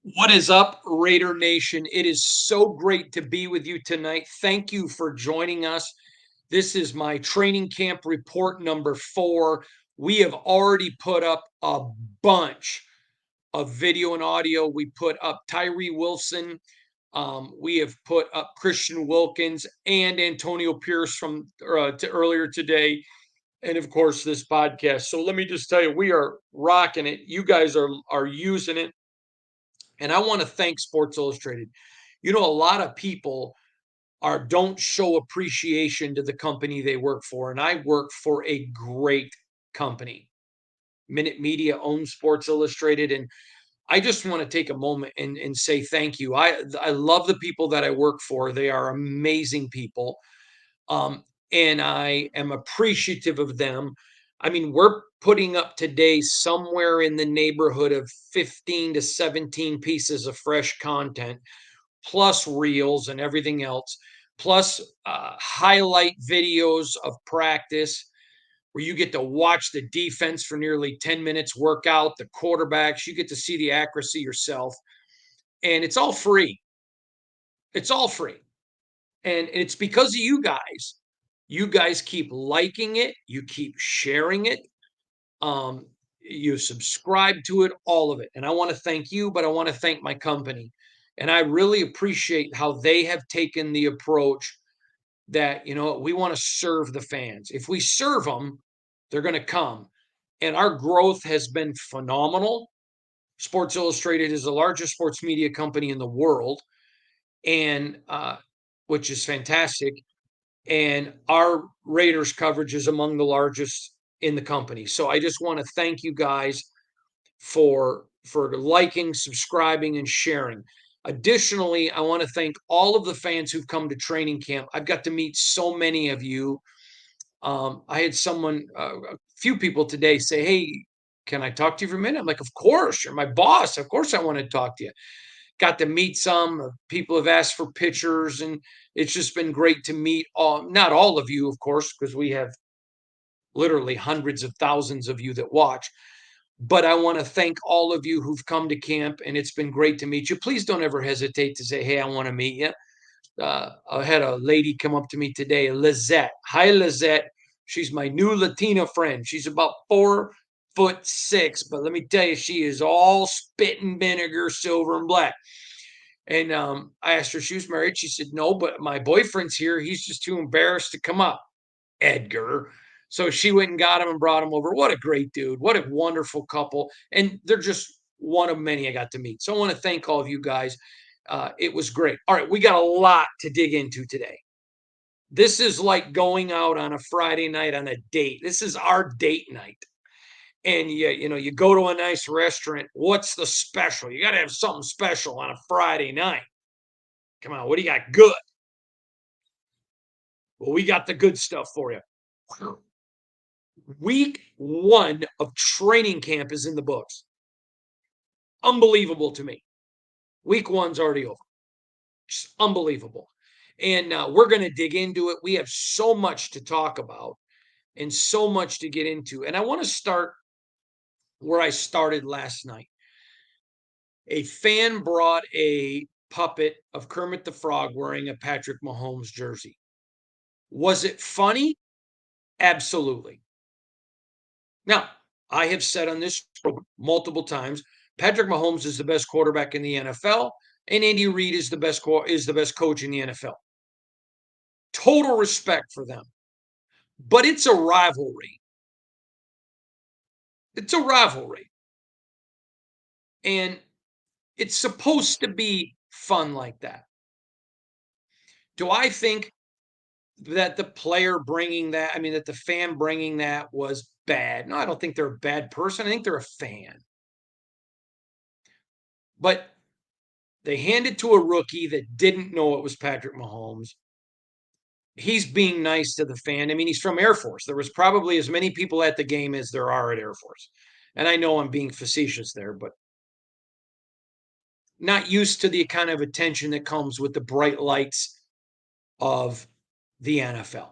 What is up, Raider Nation? It is so great to be with you tonight. Thank you for joining us. This is my training camp report number 4. We have already put up a bunch of video and audio. We put up Tyree Wilson. We have put up Christian Wilkins and Antonio Pierce from earlier today, and of course this podcast. So let me just tell you, we are rocking it. You guys are using it, and I want to thank Sports Illustrated. You know, a lot of people don't show appreciation to the company they work for, and I work for a great company. Minute Media owns Sports Illustrated, and I just want to take a moment and say thank you. I love the people that I work for. They are amazing people. Um, and I am appreciative of them. I mean, we're putting up today somewhere in the neighborhood of 15 to 17 pieces of fresh content, plus reels and everything else, plus highlight videos of practice where you get to watch the defense for nearly 10 minutes work out, the quarterbacks, you get to see the accuracy yourself. And it's all free. It's all free. And it's because of you guys. You guys keep liking it, you keep sharing it, um, you subscribe to it, all of it. And I want to thank you, but I want to thank my company. And I really appreciate how they have taken the approach that, we want to serve the fans. If we serve them, they're going to come. And our growth has been phenomenal. Sports Illustrated is the largest sports media company in the world, and which is fantastic. And our Raiders coverage is among the largest in the company. So I just want to thank you guys for liking, subscribing, and sharing. Additionally, I want to thank all of the fans who've come to training camp. I've got to meet so many of you. I had a few people today say, "Hey, can I talk to you for a minute?" I'm like, "Of course, you're my boss. Of course, I want to talk to you." Got to meet some people have asked for pictures, and it's just been great to meet not all of you, of course, because we have literally hundreds of thousands of you that watch. But I want to thank all of you who've come to camp, and it's been great to meet you. Please don't ever hesitate to say, "Hey, I want to meet you." I had a lady come up to me today, Lizette. Hi, Lizette. She's my new Latina friend. She's about 4'6", but let me tell you, she is all spit and vinegar, silver and black. And I asked her if she was married. She said no, but my boyfriend's here. He's just too embarrassed to come up. Edgar. So she went and got him and brought him over. What a great dude. What a wonderful couple. And they're just one of many I got to meet. So I want to thank all of you guys. It was great. All right, we got a lot to dig into today. This is like going out on a Friday night on a date. This is our date night. And you go to a nice restaurant. What's the special? You got to have something special on a Friday night. Come on, what do you got good? Well, we got the good stuff for you. Week 1 of training camp is in the books. Unbelievable to me. Week 1's already over. Just unbelievable. And we're going to dig into it. We have so much to talk about and so much to get into. And I want to start where I started last night. A fan brought a puppet of Kermit the Frog wearing a Patrick Mahomes jersey. Was it funny? Absolutely. Now, I have said on this show multiple times, Patrick Mahomes is the best quarterback in the NFL, and Andy Reid is the best coach in the NFL. Total respect for them, but it's a rivalry. It's a rivalry, and it's supposed to be fun like that. Do I think that the player bringing that, I mean, that the fan bringing that was bad? No, I don't think they're a bad person. I think they're a fan, but they handed to a rookie that didn't know it was Patrick Mahomes. He's being nice to the fan. I mean, he's from Air Force. There was probably as many people at the game as there are at Air Force. And I know I'm being facetious there, but not used to the kind of attention that comes with the bright lights of the NFL.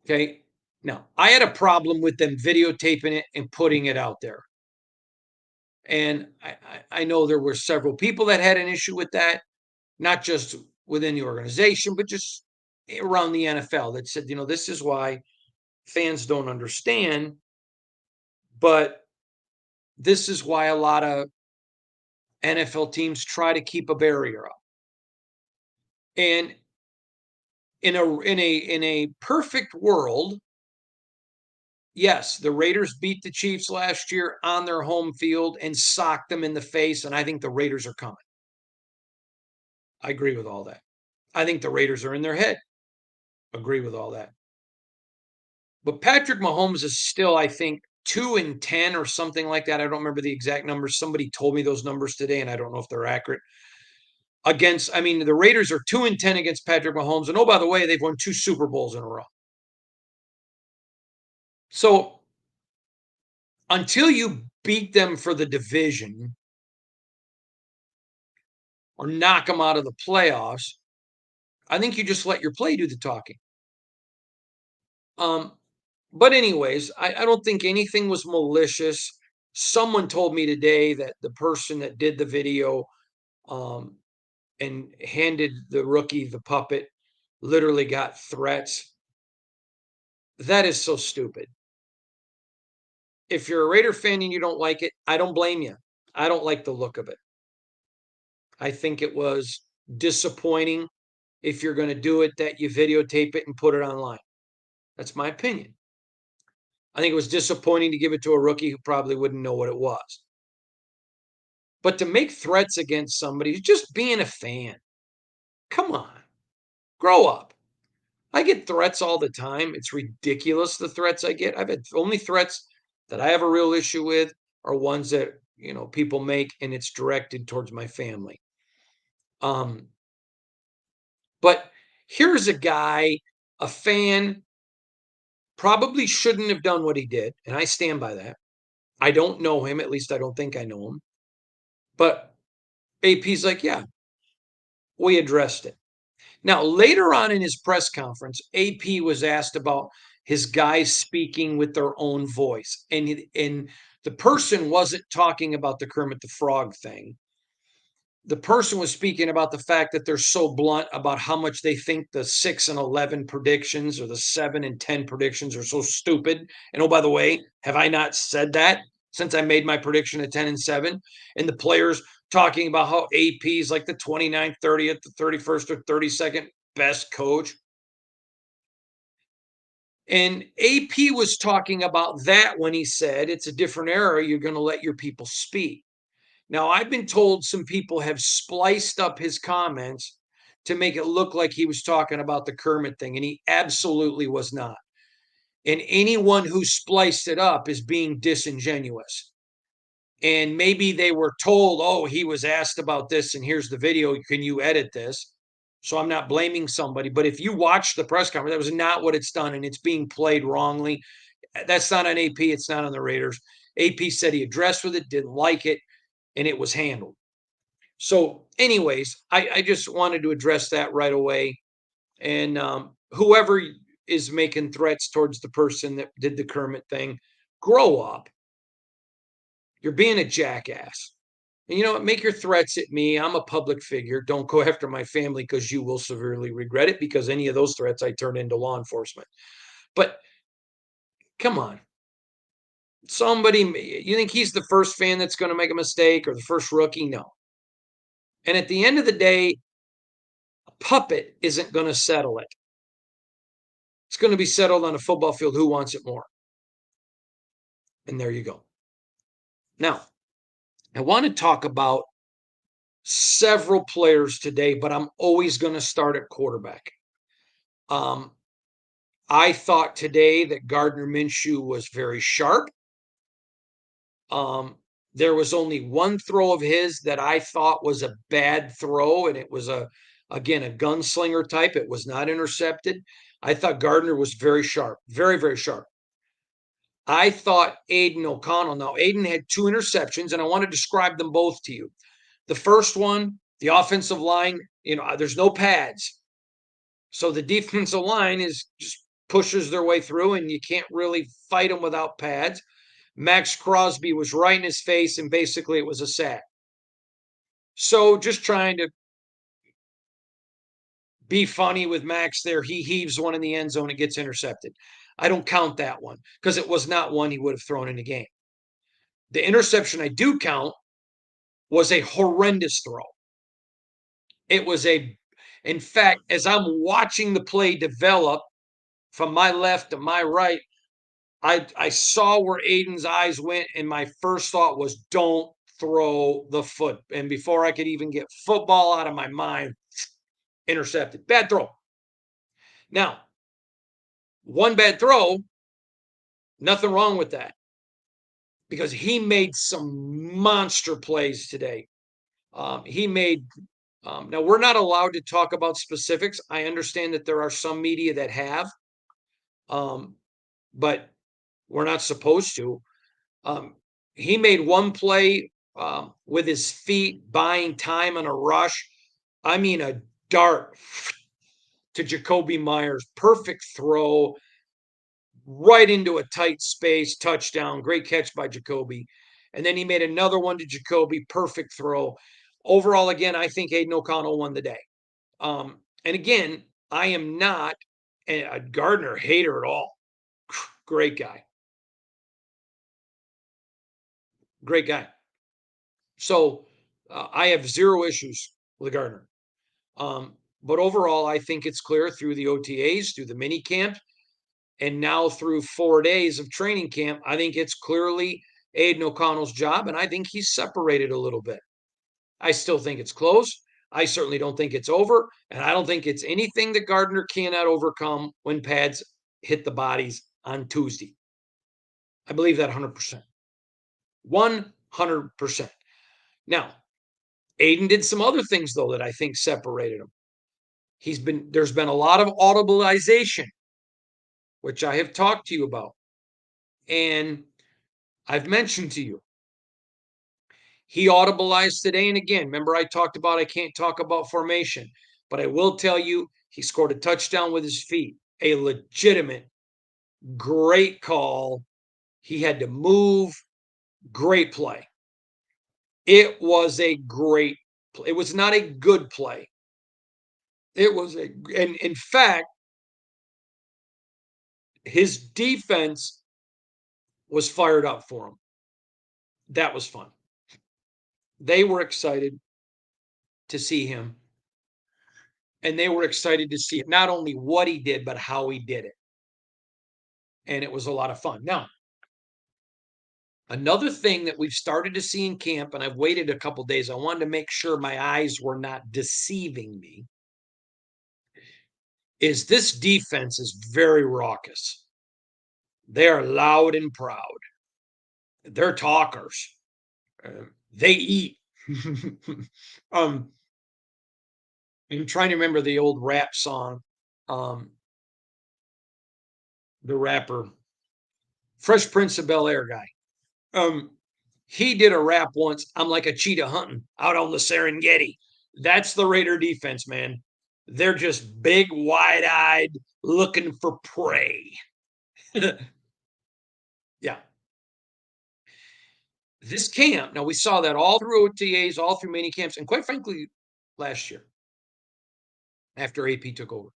Okay. Now, I had a problem with them videotaping it and putting it out there. And I know there were several people that had an issue with that, not just within the organization, but just around the NFL that said, this is why fans don't understand, but this is why a lot of NFL teams try to keep a barrier up. And in a perfect world, yes, the Raiders beat the Chiefs last year on their home field and socked them in the face, and I think the Raiders are coming. I agree with all that. I think the Raiders are in their head. Agree with all that. But Patrick Mahomes is still, I think, 2-10 or something like that. I don't remember the exact numbers. Somebody told me those numbers today, and I don't know if they're accurate. The Raiders are 2-10 against Patrick Mahomes. And oh, by the way, they've won 2 Super Bowls in a row. So until you beat them for the division or knock them out of the playoffs, I think you just let your play do the talking. But anyways, I don't think anything was malicious. Someone told me today that the person that did the video um, and handed the rookie the puppet literally got threats. That is so stupid. If you're a Raider fan and you don't like it, I don't blame you. I don't like the look of it. I think it was disappointing if you're going to do it that you videotape it and put it online. That's my opinion. I think it was disappointing to give it to a rookie who probably wouldn't know what it was. But to make threats against somebody, just being a fan, come on, grow up. I get threats all the time. It's ridiculous the threats I get. I've had only threats that I have a real issue with are ones that people make, and it's directed towards my family. Um, but here's a guy, a fan, probably shouldn't have done what he did, and I stand by that. I don't know him, at least I don't think I know him. But AP's like, yeah, we addressed it. Now, later on in his press conference, AP was asked about his guys speaking with their own voice. And the person wasn't talking about the Kermit the Frog thing. The person was speaking about the fact that they're so blunt about how much they think the 6-11 predictions or the 7-10 predictions are so stupid. And oh, by the way, have I not said that since I made my prediction at 10-7? And the players talking about how AP is like the 29th, 30th, the 31st, or 32nd best coach. And AP was talking about that when he said it's a different era. You're going to let your people speak. Now, I've been told some people have spliced up his comments to make it look like he was talking about the Kermit thing, and he absolutely was not. And anyone who spliced it up is being disingenuous. And maybe they were told, oh, he was asked about this, and here's the video. Can you edit this? So I'm not blaming somebody. But if you watch the press conference, that was not what it's done, and it's being played wrongly. That's not on AP. It's not on the Raiders. AP said he addressed with it, didn't like it, and it was handled. So, anyways, I just wanted to address that right away. And whoever is making threats towards the person that did the Kermit thing, grow up. You're being a jackass. And you know what? Make your threats at me. I'm a public figure. Don't go after my family because you will severely regret it, because any of those threats I turn into law enforcement. But come on. You think he's the first fan that's going to make a mistake or the first rookie? No. And at the end of the day, a puppet isn't going to settle it. It's going to be settled on a football field. Who wants it more? And there you go. Now, I want to talk about several players today, but I'm always going to start at quarterback. I thought today that Gardner Minshew was very sharp. There was only one throw of his that I thought was a bad throw, and it was again, a gunslinger type. It was not intercepted. I thought Gardner was very sharp, very, very sharp. I thought Aiden O'Connell. Now, Aiden had 2 interceptions, and I want to describe them both to you. The first one, the offensive line, there's no pads. So the defensive line is just pushes their way through, and you can't really fight them without pads. Max Crosby was right in his face, and basically it was a sack. So just trying to be funny with Max there. He heaves one in the end zone. It gets intercepted. I don't count that one because it was not one he would have thrown in the game. The interception I do count was a horrendous throw. It was in fact, as I'm watching the play develop from my left to my right, I saw where Aiden's eyes went, and my first thought was, don't throw the foot. And before I could even get football out of my mind, intercepted. Bad throw. Now, one bad throw, nothing wrong with that because he made some monster plays today. He made, now we're not allowed to talk about specifics. I understand that there are some media that have, um, but we're not supposed to. Um, he made one play with his feet, buying time on a rush. I mean, a dart to Jacoby Myers, perfect throw right into a tight space, touchdown, great catch by Jacoby. And then he made another one to Jacoby, perfect throw. Overall, again, I think Aiden O'Connell won the day. And again, I am not a Gardner hater at all. Great guy. Great guy. So I have zero issues with Gardner. But overall, I think it's clear through the OTAs, through the mini camp, and now through 4 days of training camp, I think it's clearly Aiden O'Connell's job, and I think he's separated a little bit. I still think it's close. I certainly don't think it's over, and I don't think it's anything that Gardner cannot overcome when pads hit the bodies on Tuesday. I believe that 100%. 100%. Now, Aiden did some other things, though, that I think separated him. There's been a lot of audibilization, which I have talked to you about. And I've mentioned to you, he audibilized today and again. Remember, I talked about I can't talk about formation, but I will tell you he scored a touchdown with his feet. A legitimate, great call. He had to move. Great play. It was a great play. It was not a good play. It was and in fact, his defense was fired up for him. That was fun. They were excited to see him. And they were excited to see not only what he did, but how he did it. And it was a lot of fun. Now, another thing that we've started to see in camp, and I've waited a couple days, I wanted to make sure my eyes were not deceiving me, is this defense is very raucous. They are loud and proud. They're talkers. They eat. um, I'm trying to remember the old rap song. Um, the rapper, Fresh Prince of Bel Air guy. He did a rap once. I'm like a cheetah hunting out on the Serengeti. That's the Raider defense, man. They're just big, wide eyed, looking for prey. Yeah. This camp, now we saw that all through OTAs, all through mini camps, and quite frankly, last year after AP took over.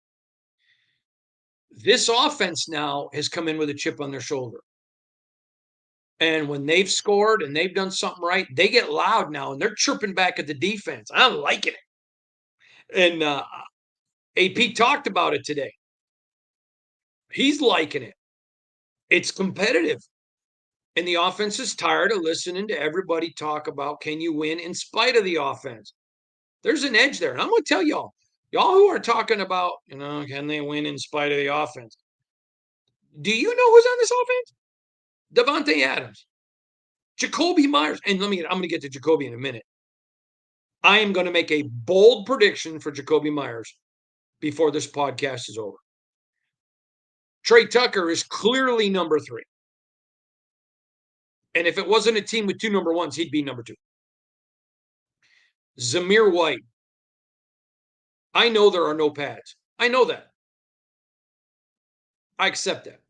This offense now has come in with a chip on their shoulder. And when they've scored and they've done something right, they get loud now and they're chirping back at the defense. I'm liking it. And AP talked about it today. He's liking it. It's competitive. And the offense is tired of listening to everybody talk about can you win in spite of the offense. There's an edge there. And I'm going to tell y'all who are talking about, can they win in spite of the offense? Do you know who's on this offense? Devontae Adams, Jacoby Myers. And I'm going to get to Jacoby in a minute. I am going to make a bold prediction for Jacoby Myers before this podcast is over. Trey Tucker is clearly number 3. And if it wasn't a team with 2 number 1s, he'd be number 2. Zamir White. I know there are no pads. I know that. I accept that.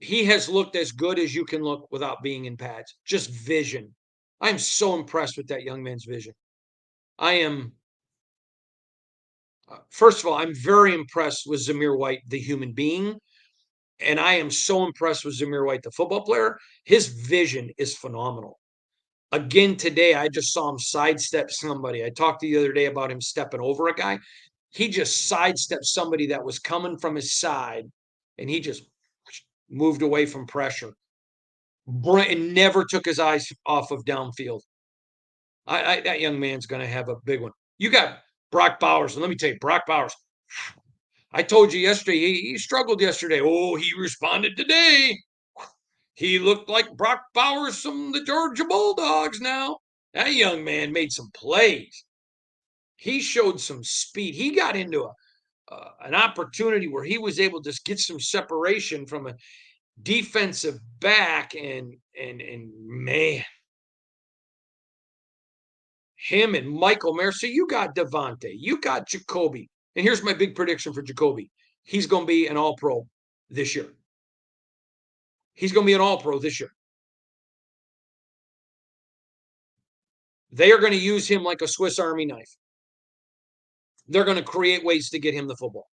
he has looked as good as you can look without being in pads. Just vision. I'm so impressed with that young man's vision. I am, first of all, I'm very impressed with Zamir White, the human being. And I am so impressed with Zamir White, the football player. His vision is phenomenal. Again, today, I just saw him sidestep somebody. I talked the other day about him stepping over a guy. He just sidestepped somebody that was coming from his side, and he just moved away from pressure. And never took his eyes off of downfield. That young man's going to have a big one. You got Brock Bowers, and let me tell you, Brock Bowers. I told you yesterday he struggled yesterday. Oh, he responded today. He looked like Brock Bowers from the Georgia Bulldogs now. That young man made some plays. He showed some speed. He got into an opportunity where he was able to get some separation from a defensive back, and man, him and Michael Mayer. So you got Devontae, you got Jacoby, and here's my big prediction for Jacoby: he's going to be an All-Pro this year. He's going to be an All-Pro this year. They are going to use him like a Swiss Army knife. They're going to create ways to get him the football.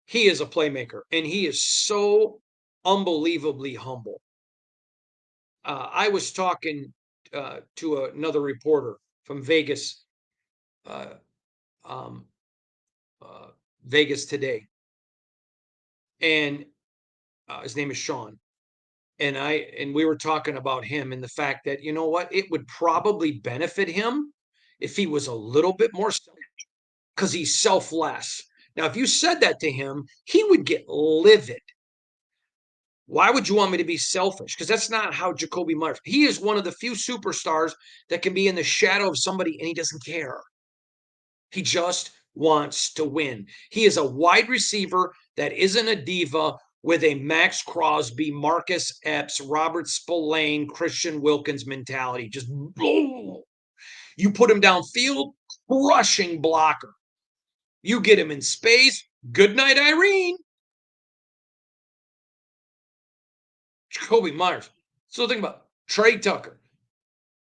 He is a playmaker, and he is so unbelievably humble. I was talking to another reporter from Vegas, uh, um, Vegas today, and his name is Sean. And we were talking about him and the fact that, you know what, it would probably benefit him if he was a little bit more, because he's selfless. Now, if you said that to him, he would get livid. Why would you want me to be selfish? Because that's not how Jacoby Myers. He is one of the few superstars that can be in the shadow of somebody and he doesn't care. He just wants to win. He is a wide receiver that isn't a diva with a Max Crosby, Marcus Epps, Robert Spillane, Christian Wilkins mentality. Just you put him downfield, crushing blocker. You get him in space. Good night, Irene. Jacoby Myers. So think about Trey Tucker,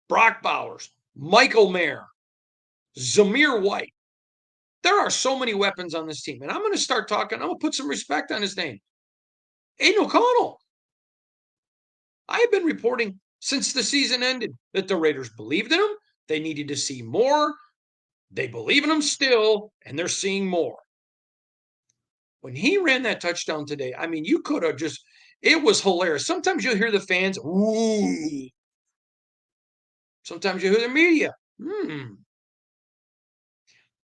Brock Bowers, Michael Mayer, Zamir White. There are so many weapons on this team. And I'm going to start talking. I'm going to put some respect on his name. Aiden O'Connell. I have been reporting since the season ended that the Raiders believed in him. They needed to see more. They believe in him still, and they're seeing more. When he ran that touchdown today, I mean, you could have just, it was hilarious. Sometimes you'll hear the fans, ooh. Sometimes you hear the media,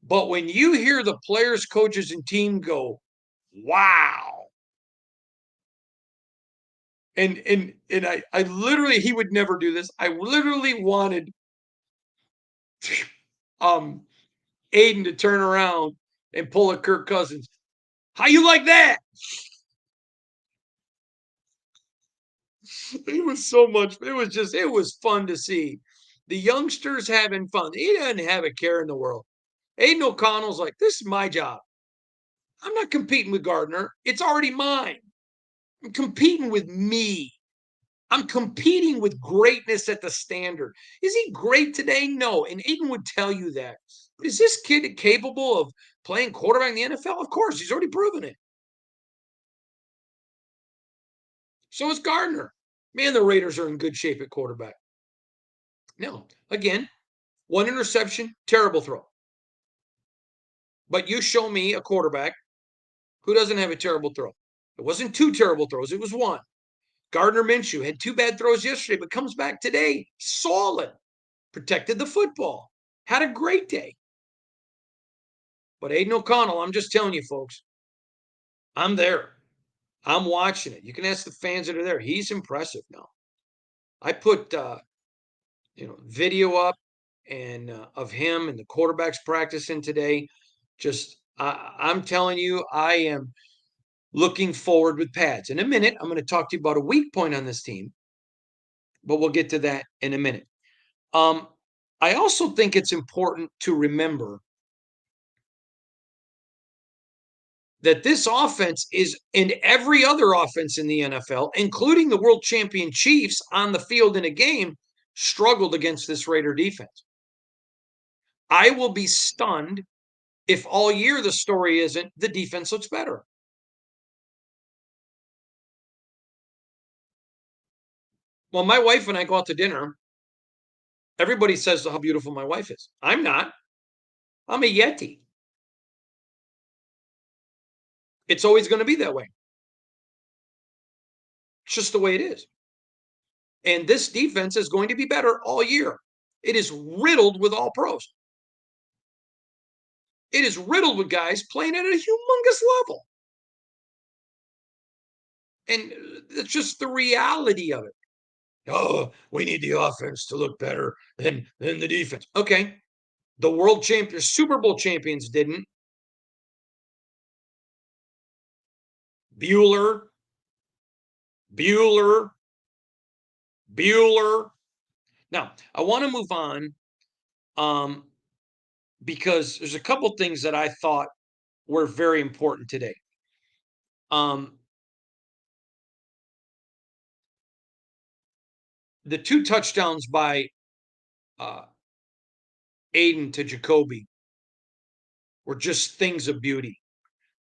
But when you hear the players, coaches, and team go, wow. And I literally, he would never do this. I literally wanted Aiden to turn around and pull a Kirk Cousins. How you like that? It was so much. It was fun to see the youngsters having fun. He doesn't have a care in the world. Aiden O'Connell's like, this is my job. I'm not competing with Gardner. It's already mine. I'm competing with me. I'm competing with greatness at the standard. Is he great today? No. And Aiden would tell you that. But is this kid capable of playing quarterback in the NFL? Of course. He's already proven it. So is Gardner. Man, the Raiders are in good shape at quarterback. No, again, one interception, terrible throw. But you show me a quarterback who doesn't have a terrible throw. It wasn't two terrible throws, it was one. Gardner Minshew had two bad throws yesterday, but comes back today solid. Protected the football. Had a great day. But Aiden O'Connell, I'm just telling you, folks, I'm there. I'm watching it. You can ask the fans that are there. He's impressive now. I put video up and of him and the quarterbacks practicing today. Just I'm telling you, I am looking forward with pads. In a minute, I'm going to talk to you about a weak point on this team, but we'll get to that in a minute. I also think it's important to remember that this offense is, and every other offense in the NFL, including the world champion Chiefs on the field in a game, struggled against this Raider defense. I will be stunned if all year the story isn't the defense looks better. Well, my wife and I go out to dinner. Everybody says how beautiful my wife is. I'm not. I'm a Yeti. It's always going to be that way. It's just the way it is. And this defense is going to be better all year. It is riddled with all pros. It is riddled with guys playing at a humongous level. And it's just the reality of it. Oh, we need the offense to look better than the defense. Okay. The world champions, Super Bowl champions didn't. Bueller, Bueller, Bueller. Now, I want to move on um, because there's a couple things that I thought were very important today. Um, the 2 touchdowns by uh, Aiden to Jacoby were just things of beauty.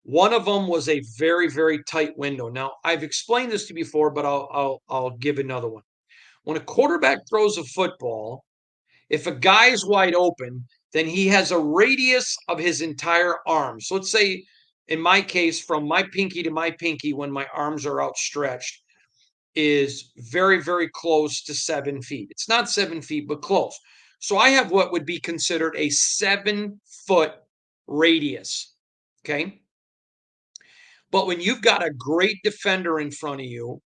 One of them was a very, very tight window. Now, I've explained this to you before, but I'll give another one. When a quarterback throws a football, if a guy's wide open, then he has a radius of his entire arm. So let's say, in my case, from my pinky to my pinky, when my arms are outstretched, is very, very close to 7 feet. It's not 7 feet, but close. So I have what would be considered a 7 foot radius. Okay. But when you've got a great defender in front of you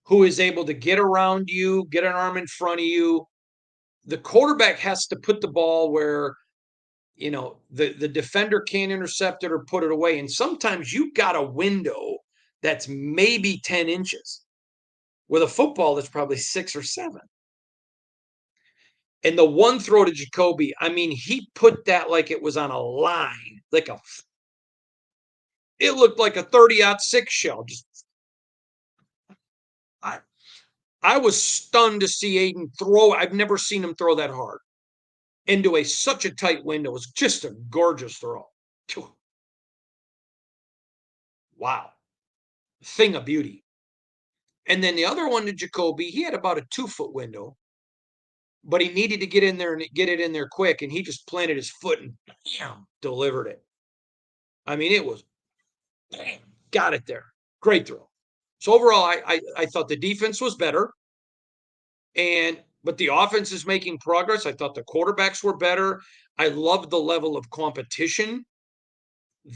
who is able to get around you, get an arm in front of you, the quarterback has to put the ball where the defender can't intercept it or put it away. And sometimes you've got a window that's maybe 10 inches with a football that's probably 6 or 7. And the one throw to Jacoby, I mean, he put that like it was on a line, it looked like a 30-06 shell. I, I was stunned to see Aiden throw. I've never seen him throw that hard into such a tight window. It was just a gorgeous throw. Wow. Thing of beauty. And then the other one to Jacoby, he had about a 2 foot window, but he needed to get in there and get it in there quick. And he just planted his foot and bam, delivered it. I mean, it was bam, got it there. Great throw. So overall, I thought the defense was better. But the offense is making progress. I thought the quarterbacks were better. I loved the level of competition.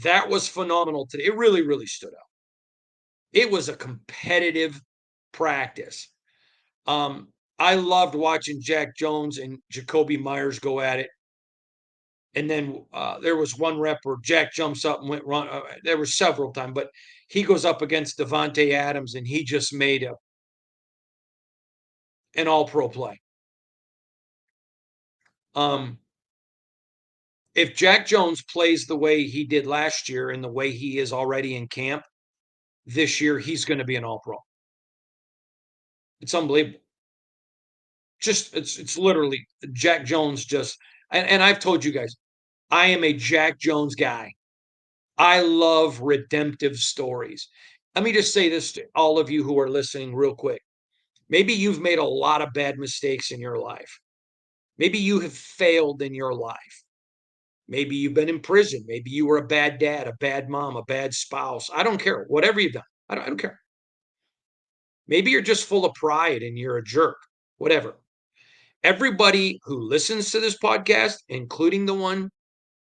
That was phenomenal today. It really, really stood out. It was a competitive practice. I loved watching Jack Jones and Jacoby Myers go at it. And then there was one rep where Jack jumps up and went run. There were several times, but he goes up against Devontae Adams and he just made an all-pro play. If Jack Jones plays the way he did last year and the way he is already in camp this year, he's going to be an all-pro. It's unbelievable. Just it's literally Jack Jones and I've told you guys, I am a Jack Jones guy. I love redemptive stories. Let me just say this to all of you who are listening real quick. Maybe you've made a lot of bad mistakes in your life. Maybe you have failed in your life. Maybe you've been in prison. Maybe you were a bad dad, a bad mom, a bad spouse. I don't care. Whatever you've done, I don't care. Maybe you're just full of pride and you're a jerk. Whatever. Everybody who listens to this podcast, including the one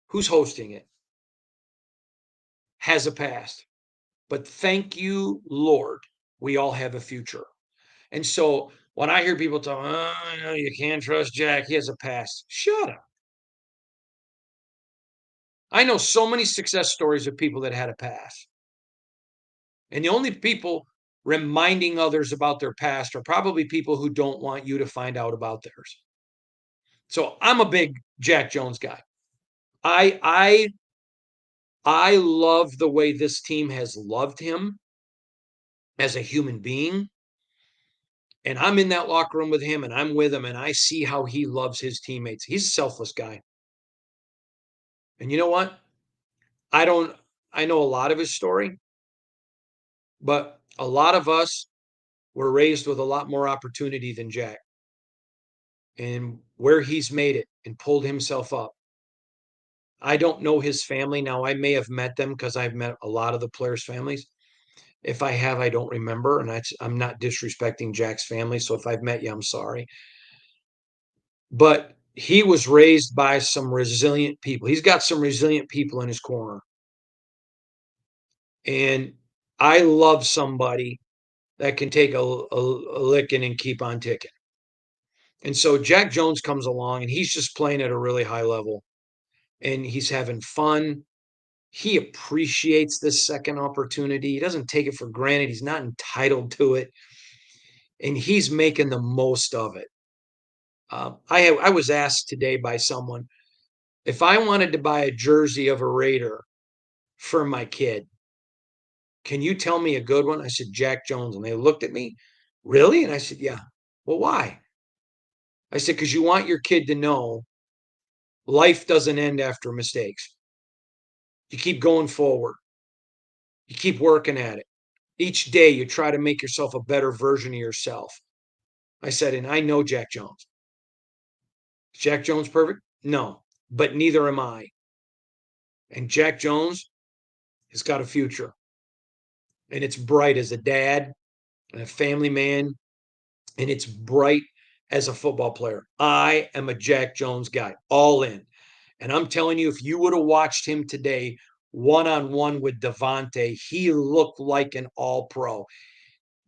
who's hosting it, has a past. But thank you, Lord, we all have a future. And so when I hear people talk, oh, you can't trust Jack, he has a past. Shut up. I know so many success stories of people that had a past. And the only people reminding others about their past are probably people who don't want you to find out about theirs. So I'm a big Jack Jones guy. I I love the way this team has loved him as a human being. And I'm in that locker room with him and I'm with him and I see how he loves his teammates. He's a selfless guy. And you know what? I don't I know a lot of his story, but a lot of us were raised with a lot more opportunity than Jack. And where he's made it and pulled himself up. I don't know his family. Now, I may have met them because I've met a lot of the players' families. If I have, I don't remember. And I'm not disrespecting Jack's family. So if I've met you, I'm sorry. But he was raised by some resilient people. He's got some resilient people in his corner. And I love somebody that can take a licking and keep on ticking. And so Jack Jones comes along and he's just playing at a really high level and he's having fun. He appreciates this second opportunity. He doesn't take it for granted. He's not entitled to it. And he's making the most of it. I was asked today by someone if I wanted to buy a jersey of a Raider for my kid, can you tell me a good one? I said, Jack Jones. And they looked at me, really? And I said, yeah. Well, why? I said, because you want your kid to know life doesn't end after mistakes. You keep going forward, you keep working at it. Each day, you try to make yourself a better version of yourself. I said, and I know Jack Jones. Is Jack Jones perfect? No, but neither am I. And Jack Jones has got a future, and it's bright as a dad and a family man, and it's bright as a football player. I am a Jack Jones guy, all in. And I'm telling you, if you would have watched him today one on one with Devontae, he looked like an all pro.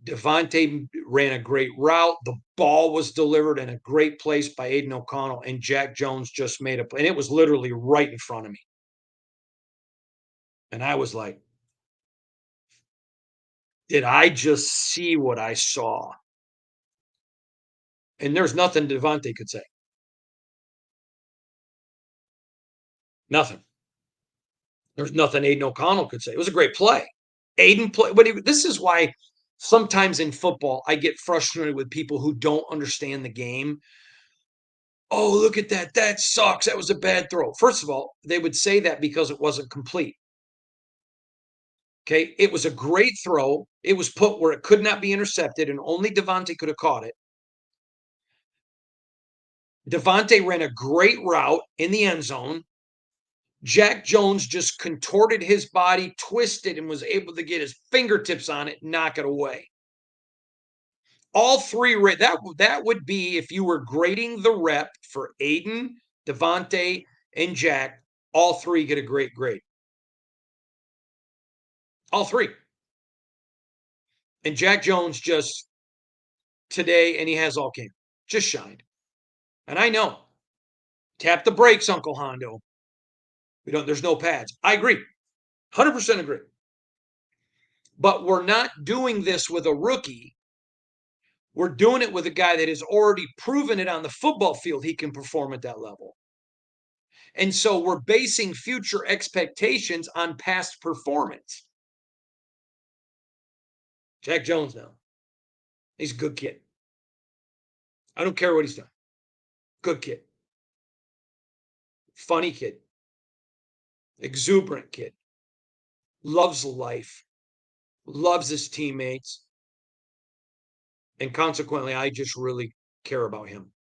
Devontae ran a great route. The ball was delivered in a great place by Aiden O'Connell, and Jack Jones just made a play. And it was literally right in front of me. And I was like, did I just see what I saw? And there's nothing Devontae could say. Nothing. There's nothing Aiden O'Connell could say. It was a great play. Aiden play, but this is why sometimes in football I get frustrated with people who don't understand the game. Oh, look at that. That sucks. That was a bad throw. First of all, they would say that because it wasn't complete. Okay. It was a great throw. It was put where it could not be intercepted, and only Devontae could have caught it. Devontae ran a great route in the end zone. Jack Jones just contorted his body, twisted, and was able to get his fingertips on it and knock it away. All three, that would be if you were grading the rep for Aiden, Devontae, and Jack, all three get a great grade. All three. And Jack Jones just today, and he has all game, just shined. And I know, tap the brakes, Uncle Hondo. There's no pads. I agree. 100% agree. But we're not doing this with a rookie. We're doing it with a guy that has already proven it on the football field he can perform at that level. And so we're basing future expectations on past performance. Jack Jones now. He's a good kid. I don't care what he's done. Good kid. Funny kid. Exuberant kid. Loves life. Loves his teammates. And consequently, I just really care about him.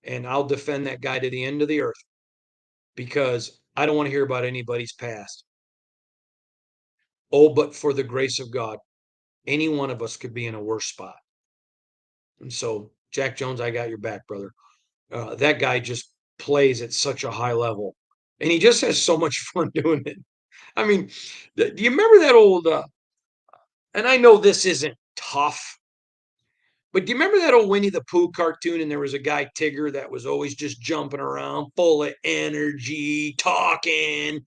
And I'll defend that guy to the end of the earth because I don't want to hear about anybody's past. Oh, but for the grace of God, any one of us could be in a worse spot. And so, Jack Jones, I got your back, brother. That guy just plays at such a high level, and he just has so much fun doing it. I mean, do you remember that old? And I know this isn't tough, but do you remember that old Winnie the Pooh cartoon? And there was a guy Tigger that was always just jumping around, full of energy, talking.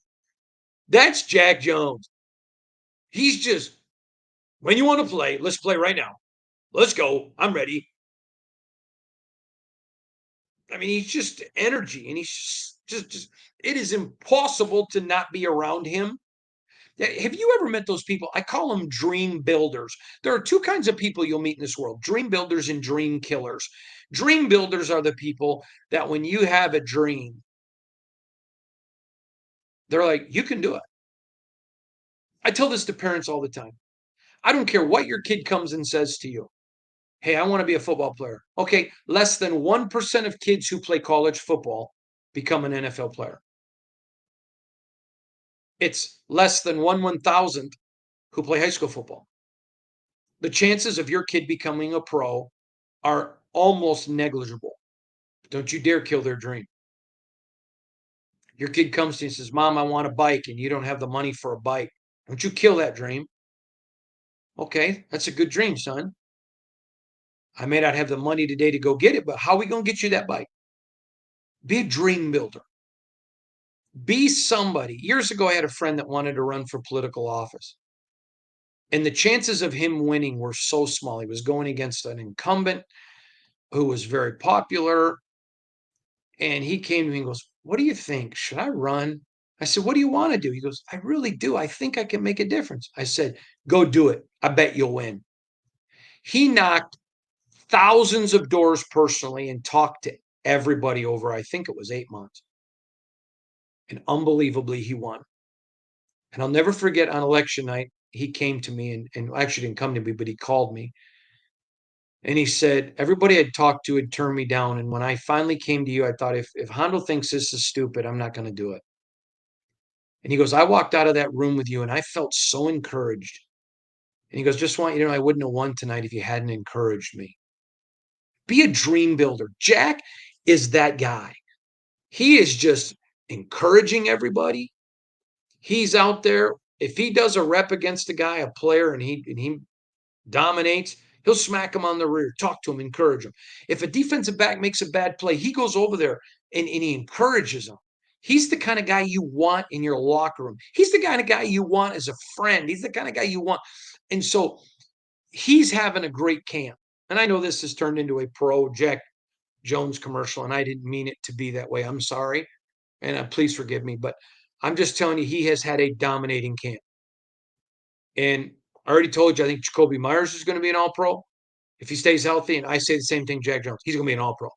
That's Jack Jones. He's just when you want to play, let's play right now. Let's go. I'm ready. I mean, he's just energy, and he's just it is impossible to not be around him Have you ever met those people? I call them dream builders. There are two kinds of people you'll meet in this world: dream builders and dream killers. Dream builders are the people that when you have a dream, they're like, you can do it. I tell this to parents all the time. I don't care what your kid comes and says to you. Hey, I want to be a football player. Okay, less than 1% of kids who play college football become an NFL player. It's less than 1/1000th who play high school football. The chances of your kid becoming a pro are almost negligible. Don't you dare kill their dream. Your kid comes to you and says, Mom, I want a bike, and you don't have the money for a bike. Don't you kill that dream. Okay, that's a good dream, son. I may not have the money today to go get it, but how are we going to get you that bike? Be a dream builder. Be somebody. Years ago, I had a friend that wanted to run for political office. And the chances of him winning were so small. He was going against an incumbent who was very popular. And he came to me and goes, What do you think? Should I run? I said, What do you want to do? He goes, I really do. I think I can make a difference. I said, Go do it. I bet you'll win. He knocked thousands of doors personally and talked to everybody over, I think it was 8 months. And unbelievably, he won. And I'll never forget on election night, he came to me and actually didn't come to me, but he called me. And he said, everybody I'd talked to had turned me down. And when I finally came to you, I thought, if Hondo thinks this is stupid, I'm not going to do it. And he goes, I walked out of that room with you and I felt so encouraged. And he goes, just want you to know I wouldn't have won tonight if you hadn't encouraged me. Be a dream builder. Jack is that guy. He is just encouraging everybody. He's out there. If he does a rep against a guy, a player, and he dominates, he'll smack him on the rear, talk to him, encourage him. If a defensive back makes a bad play, he goes over there and he encourages him. He's the kind of guy you want in your locker room. He's the kind of guy you want as a friend. He's the kind of guy you want. And so he's having a great camp. And I know this has turned into a pro Jack Jones commercial, and I didn't mean it to be that way. I'm sorry. And please forgive me. But I'm just telling you, he has had a dominating camp. And I already told you, I think Jacoby Myers is going to be an all pro. If he stays healthy, and I say the same thing, Jack Jones, he's going to be an all pro.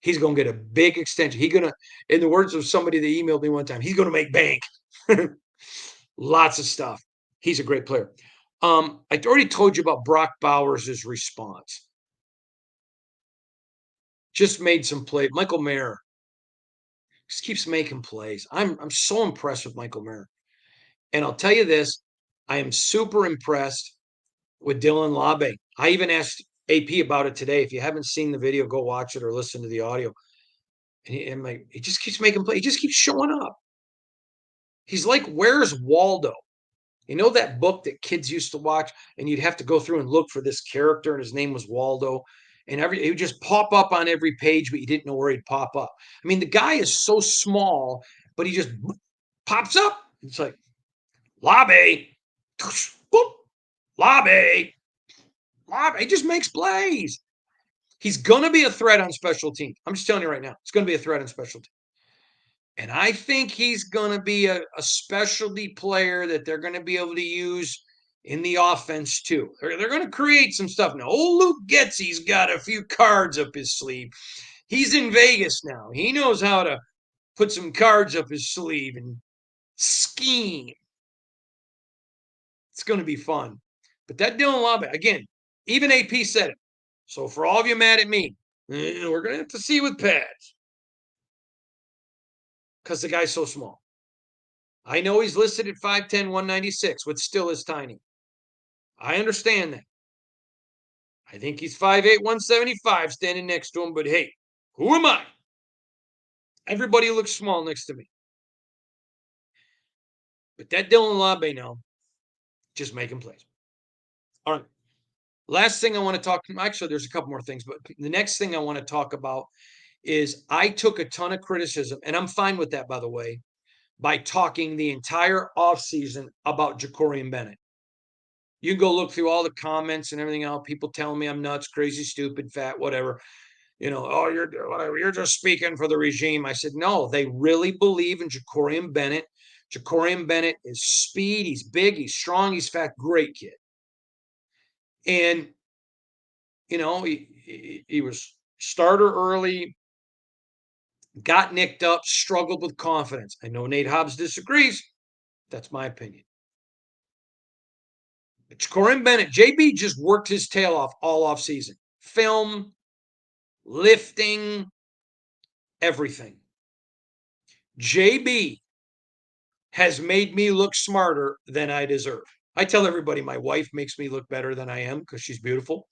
He's going to get a big extension. He's going to, in the words of somebody that emailed me one time, he's going to make bank. Lots of stuff. He's a great player. I already told you about Brock Bowers' response. Just made some play. Michael Mayer just keeps making plays. I'm so impressed with Michael Mayer. And I'll tell you this, I am super impressed with Dylan Labe. I even asked AP about it today. If you haven't seen the video, go watch it or listen to the audio. And he just keeps making play. He just keeps showing up. He's like, where's Waldo? You know that book that kids used to watch, and you'd have to go through and look for this character, and his name was Waldo. And he would just pop up on every page, but you didn't know where he'd pop up. I mean, the guy is so small, but he just pops up. It's like, Labe, boop, Labe, Labe. He just makes plays. He's going to be a threat on special teams. I'm just telling you right now, it's going to be a threat on special teams. And I think he's going to be a specialty player that they're going to be able to use in the offense too. They're going to create some stuff. Now, old Luke Getsy's got a few cards up his sleeve. He's in Vegas now. He knows how to put some cards up his sleeve and scheme. It's going to be fun. But that Dylan Labe, again, even AP said it. So for all of you mad at me, we're going to have to see with pads because the guy's so small. I know he's listed at 5'10", 196, which still is tiny. I understand that. I think he's 5'8", 175 standing next to him, but hey, who am I? Everybody looks small next to me. But that Dylan Labe now, just making plays. All right. Last thing I want to talk, actually, there's a couple more things, but the next thing I want to talk about is I took a ton of criticism, and I'm fine with that, by the way, by talking the entire offseason about Jacorian Bennett. You can go look through all the comments and everything else. People telling me I'm nuts, crazy, stupid, fat, whatever. Oh, you're just speaking for the regime. I said, no, they really believe in Jacorian Bennett Jacorian Bennett is speed. He's big. He's strong. He's fat. Great kid. And, he was starter early, got nicked up, struggled with confidence. I know Nate Hobbs disagrees. That's my opinion. Jacorian Bennett, JB just worked his tail off all off season. Film, lifting, everything. JB has made me look smarter than I deserve. I tell everybody my wife makes me look better than I am because she's beautiful.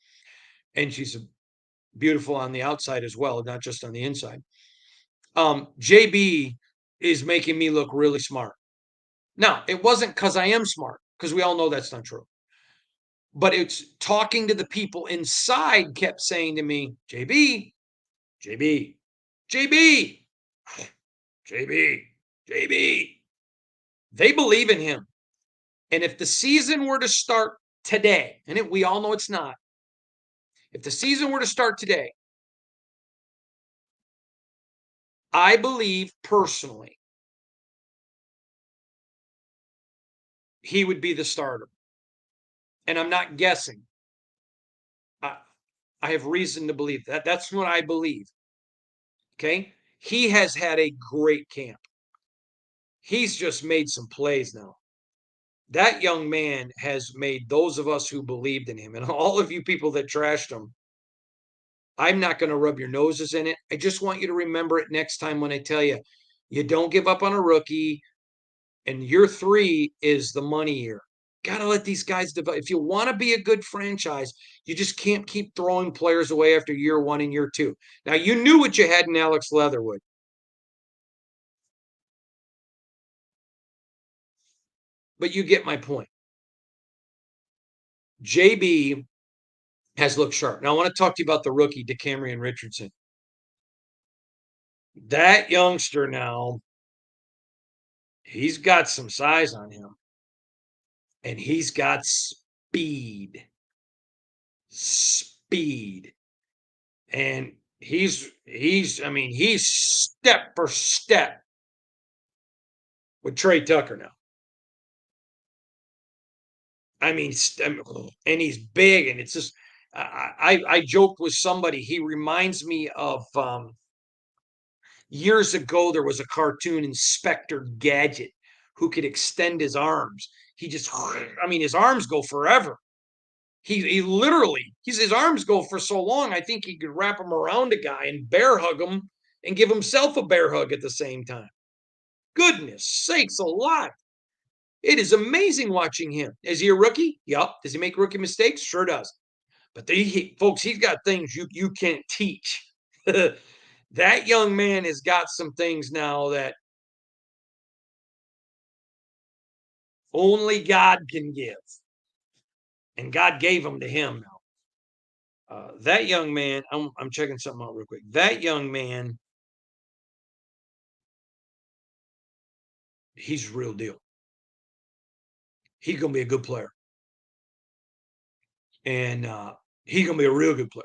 And she's beautiful on the outside as well, not just on the inside. JB is making me look really smart. Now, it wasn't because I am smart, because we all know that's not true. But it's talking to the people inside kept saying to me, JB, JB, JB, JB, JB. They believe in him. And if the season were to start today, and we all know it's not, if the season were to start today, I believe personally he would be the starter. And I'm not guessing. I, I have reason to believe that. That's what I believe. Okay. He has had a great camp. He's just made some plays now. That young man has made those of us who believed in him and all of you people that trashed him. I'm not going to rub your noses in it. I just want you to remember it next time when I tell you, you don't give up on a rookie. And year 3 is the money year. Got to let these guys develop. If you want to be a good franchise, you just can't keep throwing players away after year 1 and year 2. Now, you knew what you had in Alex Leatherwood. But you get my point. JB has looked sharp. Now, I want to talk to you about the rookie, DeCamerion Richardson. That youngster now, he's got some size on him. And he's got speed. Speed. And he's step for step with Trey Tucker now. I mean, and he's big, and it's just I joked with somebody. He reminds me of years ago. There was a cartoon, Inspector Gadget, who could extend his arms. His arms go forever. He literally, his arms go for so long. I think he could wrap them around a guy and bear hug him and give himself a bear hug at the same time. Goodness sakes alive. It is amazing watching him. Is he a rookie? Yup. Does he make rookie mistakes? Sure does. But folks, he's got things you can't teach. That young man has got some things now that only God can give. And God gave them to him now. That young man, I'm checking something out real quick. That young man, he's real deal. He's going to be a good player. And he's going to be a real good player.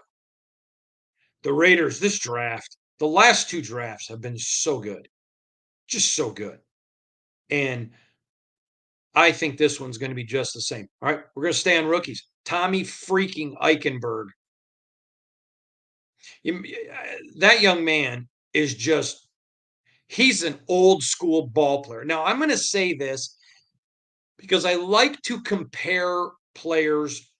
The Raiders, this draft, the last 2 drafts have been so good. Just so good. And I think this one's going to be just the same. All right, we're going to stay on rookies. Tommy freaking Eichenberg. That young man is just, he's an old school ball player. Now, I'm going to say this because I like to compare players.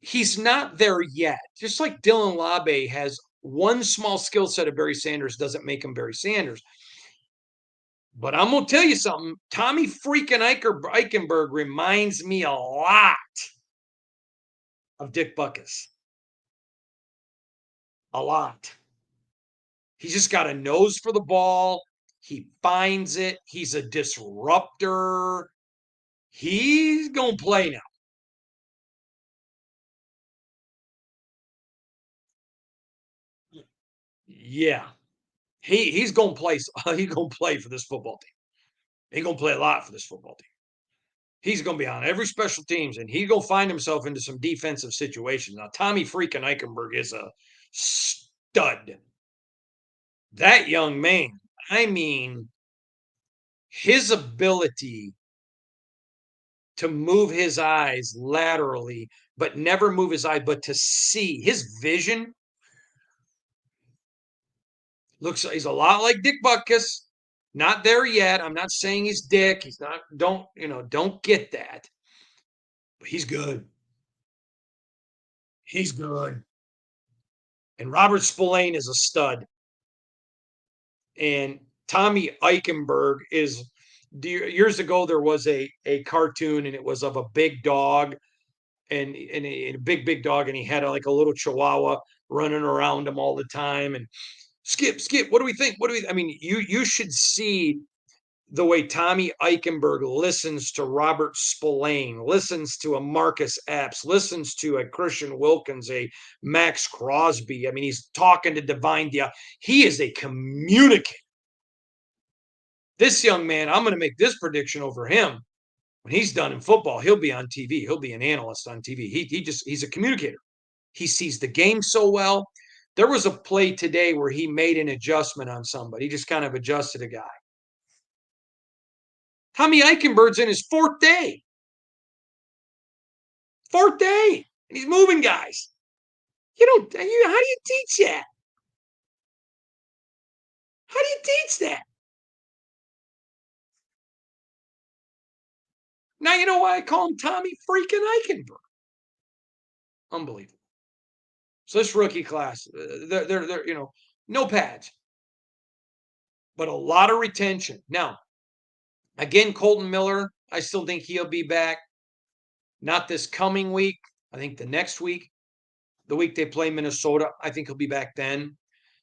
He's not there yet. Just like Dylan Labe has one small skill set of Barry Sanders doesn't make him Barry Sanders. But I'm going to tell you something. Tommy freaking Eichenberg reminds me a lot of Dick Butkus. A lot. He's just got a nose for the ball. He finds it. He's a disruptor. He's going to play now. Yeah. He's going to play. He's going to play for this football team. He's going to play a lot for this football team. He's going to be on every special teams, and he's going to find himself into some defensive situations. Now, Tommy freaking Eichenberg is a stud. That young man, I mean, his ability to move his eyes laterally, but never move his eye, but to see his vision looks, he's a lot like Dick Butkus. Not there yet. I'm not saying he's Dick. He's not, don't get that. But he's good. He's good. And Robert Spillane is a stud. And Tommy Eichenberg is, years ago there was a cartoon, and it was of a big dog, and a big dog, and he had like a little chihuahua running around him all the time. And Skip, what do we think? I mean, you should see the way Tommy Eichenberg listens to Robert Spillane, listens to a Marcus Epps, listens to a Christian Wilkins, a Max Crosby. I mean, he's talking to Divine Dia. He is a communicator. This young man, I'm going to make this prediction over him. When he's done in football, he'll be on TV. He'll be an analyst on TV. He's a communicator. He sees the game so well. There was a play today where he made an adjustment on somebody. He just kind of adjusted a guy. Tommy Eichenberg's in his fourth day. Fourth day. And he's moving guys. How do you teach that? How do you teach that? Now you know why I call him Tommy freaking Eichenberg. Unbelievable. So this rookie class, they're no pads, but a lot of retention. Now, again, Colton Miller, I still think he'll be back. Not this coming week. I think the next week, the week they play Minnesota, I think he'll be back then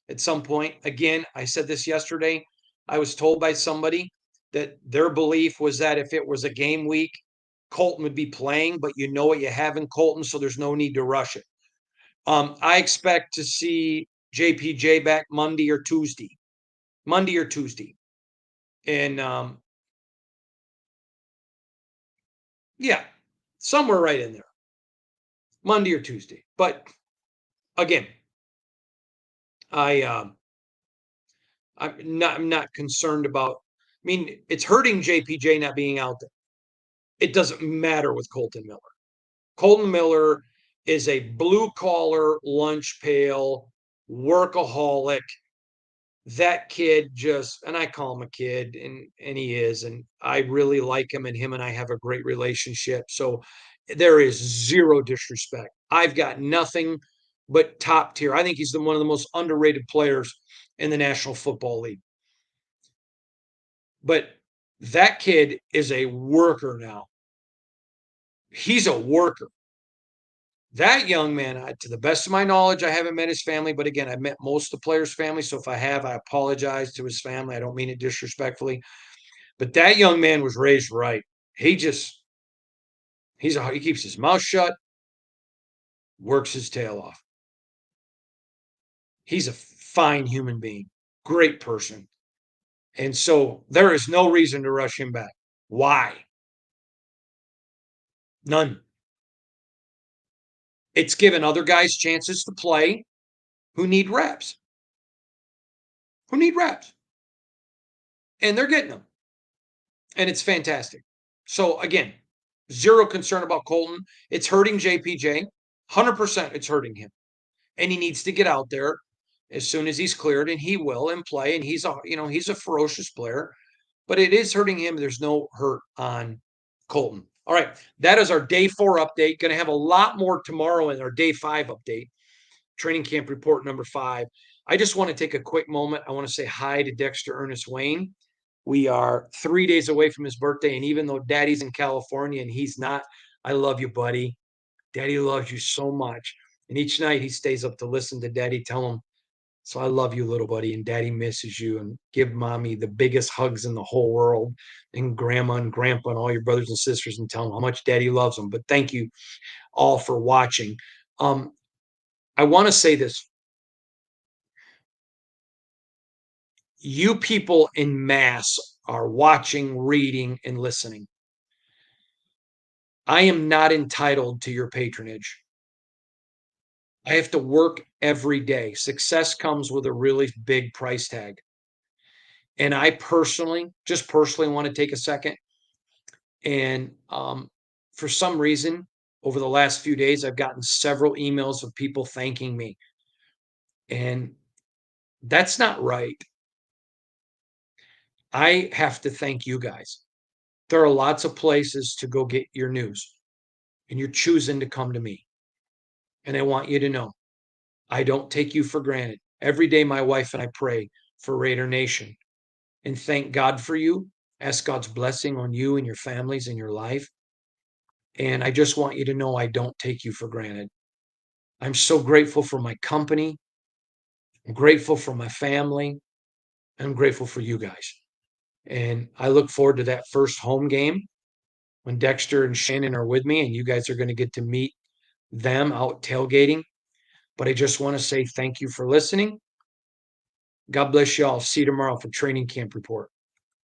at some point. Again, I said this yesterday. I was told by somebody that their belief was that if it was a game week, Colton would be playing, but you know what you have in Colton, so there's no need to rush it. I expect to see JPJ back Monday or Tuesday. And yeah, somewhere right in there. Monday or Tuesday. But again, I I'm not concerned about. I mean, it's hurting JPJ not being out there. It doesn't matter with Colton Miller. Colton Miller is a blue collar lunch pail workaholic. That kid just, and I call him a kid, and he is, and I really like him, and him and I have a great relationship. So there is zero disrespect. I've got nothing but top tier. I think he's one of the most underrated players in the National Football League. But that kid is a worker now. He's a worker. That young man, to the best of my knowledge, I haven't met his family, but again, I've met most of the players' family. So if I have, I apologize to his family. I don't mean it disrespectfully. But that young man was raised right. He keeps his mouth shut, works his tail off. He's a fine human being, great person. And so there is no reason to rush him back. Why? None. It's given other guys chances to play who need reps. Who need reps. And they're getting them. And it's fantastic. So again, zero concern about Colton. It's hurting JPJ. 100% it's hurting him. And he needs to get out there as soon as he's cleared, and he will, and play. And he's a ferocious player, but it is hurting him. There's no hurt on Colton. All right, that is our day 4 update. Going to have a lot more tomorrow in our day 5 update, training camp report number 5. I just want to take a quick moment. I want to say hi to Dexter Ernest Wayne. We are 3 days away from his birthday, and even though Daddy's in California and he's not, I love you, buddy. Daddy loves you so much. And each night he stays up to listen to Daddy tell him, so I love you, little buddy, and Daddy misses you, and give Mommy the biggest hugs in the whole world, and Grandma and Grandpa and all your brothers and sisters, and tell them how much Daddy loves them. But thank you all for watching. I want to say this. You people in mass are watching, reading, and listening. I am not entitled to your patronage. I have to work every day. Success comes with a really big price tag. And I personally, just personally want to take a second and for some reason, over the last few days, I've gotten several emails of people thanking me. And that's not right. I have to thank you guys. There are lots of places to go get your news, and you're choosing to come to me. And I want you to know I don't take you for granted. Every day, my wife and I pray for Raider Nation and thank God for you. Ask God's blessing on you and your families and your life. And I just want you to know I don't take you for granted. I'm so grateful for my company. I'm grateful for my family. I'm grateful for you guys. And I look forward to that first home game when Dexter and Shannon are with me, and you guys are going to get to meet them out tailgating. But I just want to say thank you for listening. God bless you all. See you tomorrow for Training Camp Report.